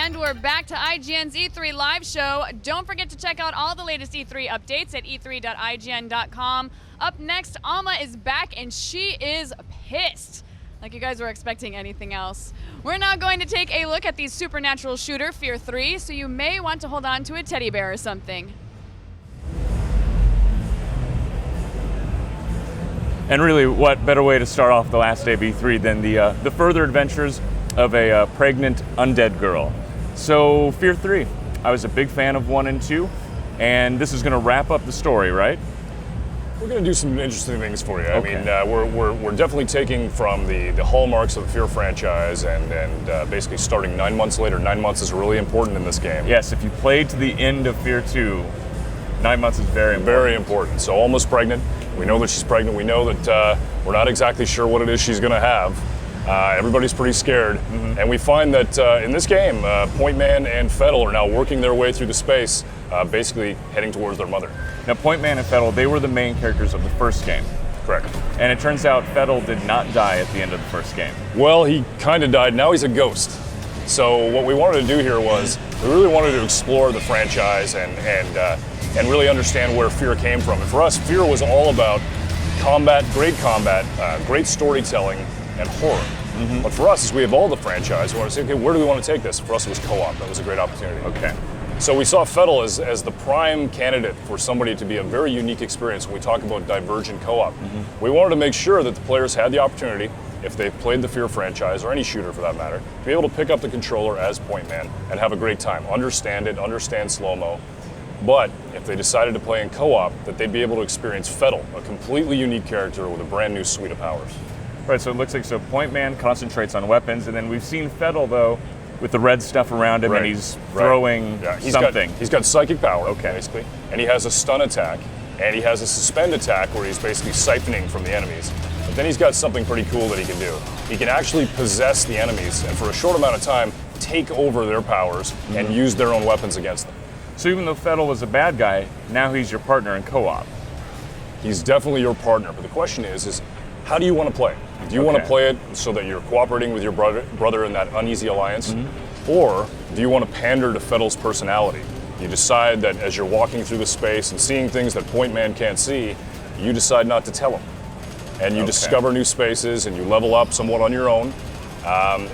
And we're back to IGN's E3 live show. Don't forget to check out all the latest E3 updates at e3.ign.com. Up next, Alma is back and she is pissed. Like you guys were expecting anything else. We're now going to take a look at the supernatural shooter F.E.A.R 3, so you may want to hold on to a teddy bear or something. And really, what better way to start off the last day of E3 than the further adventures of a pregnant undead girl. So F.E.A.R 3, I was a big fan of 1 and 2, and this is going to wrap up the story, right? We're going to do some interesting things for you. Okay. I mean, we're definitely taking from the hallmarks of the F.E.A.R franchise and basically starting 9 months later. 9 months is really important in this game. Yes, if you played to the end of F.E.A.R 2, 9 months is very important. Very important. So almost pregnant. We know that she's pregnant. We know that we're not exactly sure what it is she's going to have. Everybody's pretty scared. Mm-hmm. And we find that in this game, Point Man and F.E.A.R are now working their way through the space, basically heading towards their mother. Now, Point Man and F.E.A.R, they were the main characters of the first game. Correct. And it turns out F.E.A.R did not die at the end of the first game. Well, he kind of died. Now he's a ghost. So what we wanted to do here was, we really wanted to explore the franchise and really understand where F.E.A.R came from. And for us, F.E.A.R was all about combat, great storytelling, and horror. Mm-hmm. But for us, as we have all the franchise, we want to say, okay, where do we want to take this? For us, it was co-op. That was a great opportunity. Okay. So we saw F.E.A.R as the prime candidate for somebody to be a very unique experience when we talk about Divergent co-op. Mm-hmm. We wanted to make sure that the players had the opportunity, if they've played the F.E.A.R franchise, or any shooter for that matter, to be able to pick up the controller as Point Man and have a great time. Understand it, understand slow-mo. But if they decided to play in co-op, that they'd be able to experience F.E.A.R, a completely unique character with a brand new suite of powers. Right, so it looks like Point Man concentrates on weapons, and then we've seen F.E.A.R though, with the red stuff around him, and he's throwing something. He's got psychic power, okay, basically, and he has a stun attack, and he has a suspend attack where he's basically siphoning from the enemies. But then he's got something pretty cool that he can do. He can actually possess the enemies, and for a short amount of time, take over their powers and use their own weapons against them. So even though F.E.A.R was a bad guy, now he's your partner in co-op. He's definitely your partner, but the question is how do you want to play? Do you want to play it so that you're cooperating with your brother in that uneasy alliance? Mm-hmm. Or do you want to pander to F.E.A.R's personality? You decide that as you're walking through the space and seeing things that Point Man can't see, you decide not to tell him. And you discover new spaces and you level up somewhat on your own.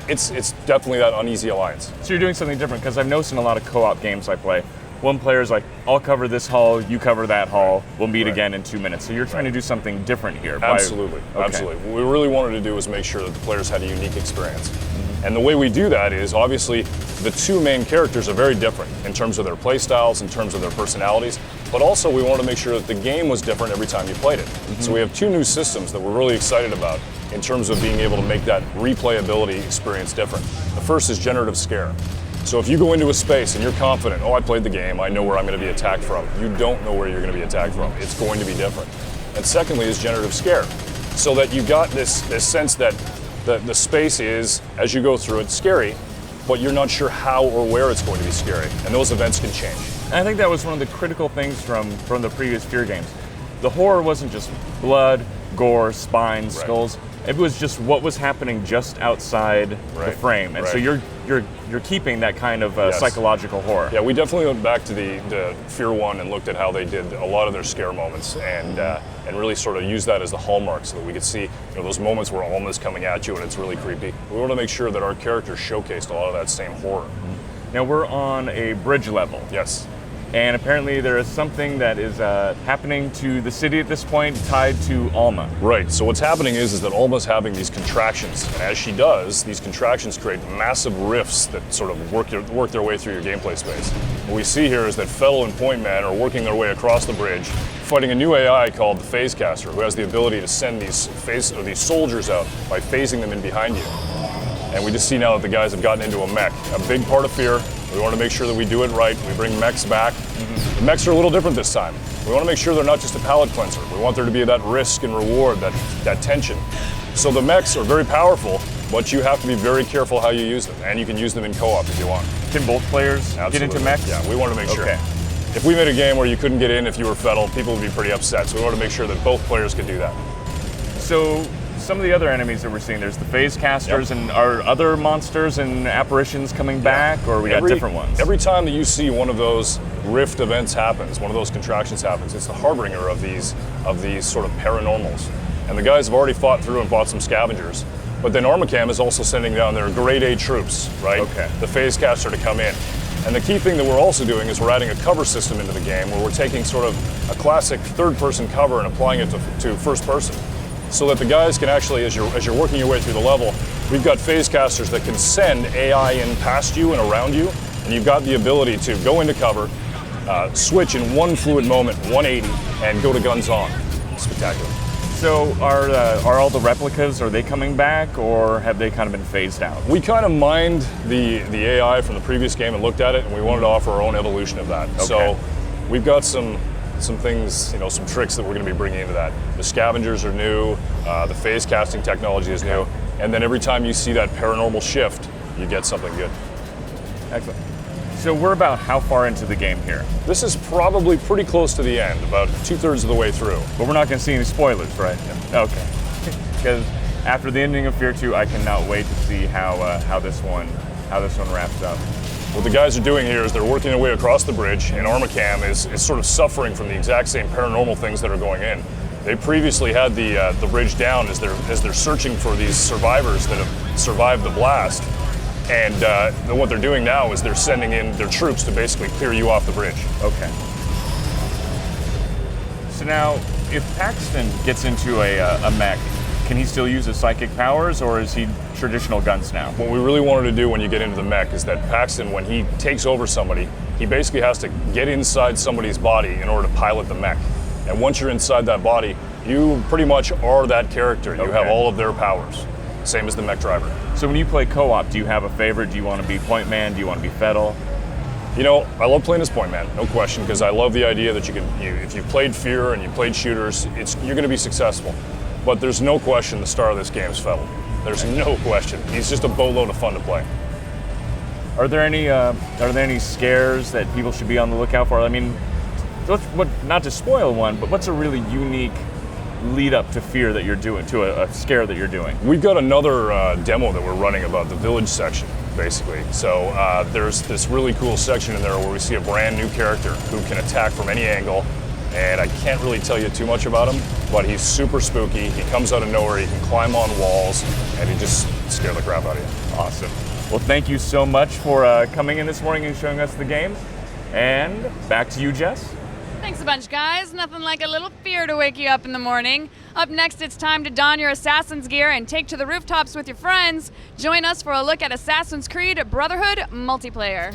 It's definitely that uneasy alliance. So you're doing something different, because I've noticed in a lot of co-op games I play, one player's like, I'll cover this hall, you cover that hall, we'll meet again in 2 minutes. So you're trying to do something different here. Absolutely, absolutely. What we really wanted to do was make sure that the players had a unique experience. Mm-hmm. And the way we do that is, obviously, the two main characters are very different in terms of their play styles, in terms of their personalities, but also we wanted to make sure that the game was different every time you played it. Mm-hmm. So we have 2 new systems that we're really excited about in terms of being able to make that replayability experience different. The first is Generative Scare. So if you go into a space and you're confident, oh, I played the game, I know where I'm going to be attacked from. You don't know where you're going to be attacked from. It's going to be different. And secondly is Generative Scare. So that you got this sense that the space is, as you go through it, scary, but you're not sure how or where it's going to be scary. And those events can change. And I think that was one of the critical things from the previous F.E.A.R games. The horror wasn't just blood, gore, spines, skulls. It was just what was happening just outside the frame, and so you're keeping that kind of psychological horror. Yeah, we definitely went back to the F.E.A.R 1 and looked at how they did a lot of their scare moments, and really sort of used that as the hallmark so that we could see those moments where Alma's coming at you and it's really creepy. We want to make sure that our characters showcased a lot of that same horror. Now we're on a bridge level. Yes. And apparently there is something that is happening to the city at this point tied to Alma. Right, so what's happening is that Alma's having these contractions, and as she does, these contractions create massive rifts that sort of work their way through your gameplay space. What we see here is that F.E.A.R and Point Man are working their way across the bridge, fighting a new AI called the Phase Caster, who has the ability to send these soldiers out by phasing them in behind you. And we just see now that the guys have gotten into a mech. A big part of F.E.A.R, we want to make sure that we do it right. We bring mechs back. Mm-hmm. The mechs are a little different this time. We want to make sure they're not just a palate cleanser. We want there to be that risk and reward, that tension. So the mechs are very powerful, but you have to be very careful how you use them. And you can use them in co-op if you want. Can both players get into mechs? Yeah, we want to make sure. If we made a game where you couldn't get in if you were F.E.A.R, people would be pretty upset. So we want to make sure that both players could do that. So some of the other enemies that we're seeing, there's the phase casters, and are other monsters and apparitions coming back, or we got different ones? Every time that you see one of those rift events happens, one of those contractions happens, it's the harbinger of these sort of paranormals. And the guys have already fought through and fought some scavengers. But then Armacam is also sending down their grade A troops, right? Okay. The phase caster to come in. And the key thing that we're also doing is we're adding a cover system into the game where we're taking sort of a classic third-person cover and applying it to first person. So that the guys can actually, as you're working your way through the level, we've got phase casters that can send AI in past you and around you, and you've got the ability to go into cover, switch in one fluid moment, 180, and go to guns on. Spectacular. So are all the replicas, are they coming back, or have they kind of been phased out? We kind of mined the AI from the previous game and looked at it, and we wanted to offer our own evolution of that. Okay. So we've got some things, some tricks that we're going to be bringing into that. The scavengers are new, the phase casting technology is new, and then every time you see that paranormal shift, you get something good. Excellent. So we're about how far into the game here? This is probably pretty close to the end, about 2/3 of the way through. But we're not going to see any spoilers, right? Yeah. Okay. Because after the ending of F.E.A.R 2, I cannot wait to see how this one wraps up. What the guys are doing here is they're working their way across the bridge, and Armacam is sort of suffering from the exact same paranormal things that are going in. They previously had the bridge down as they're searching for these survivors that have survived the blast. And what they're doing now is they're sending in their troops to basically clear you off the bridge. Okay. So now, if Paxton gets into a mech, can he still use his psychic powers, or is he traditional guns now? What we really wanted to do when you get into the mech is that Paxton, when he takes over somebody, he basically has to get inside somebody's body in order to pilot the mech. And once you're inside that body, you pretty much are that character. You have all of their powers. Same as the mech driver. So when you play co-op, do you have a favorite? Do you want to be Point Man? Do you want to be Fettel? I love playing as Point Man, no question, because I love the idea that if you've played F.E.A.R and you played shooters, you're going to be successful. But there's no question the star of this game is Fettel. There's no question. He's just a boatload of fun to play. Are there any scares that people should be on the lookout for? I mean, not to spoil one, but what's a really unique lead up to F.E.A.R that you're doing, to a scare that you're doing? We've got another demo that we're running about the village section, basically. So there's this really cool section in there where we see a brand new character who can attack from any angle, and I can't really tell you too much about him, but he's super spooky. He comes out of nowhere, he can climb on walls, and he just scares the crap out of you. Awesome. Well, thank you so much for coming in this morning and showing us the game. And back to you, Jess. Thanks a bunch, guys. Nothing like a little F.E.A.R to wake you up in the morning. Up next, it's time to don your Assassin's gear and take to the rooftops with your friends. Join us for a look at Assassin's Creed Brotherhood multiplayer.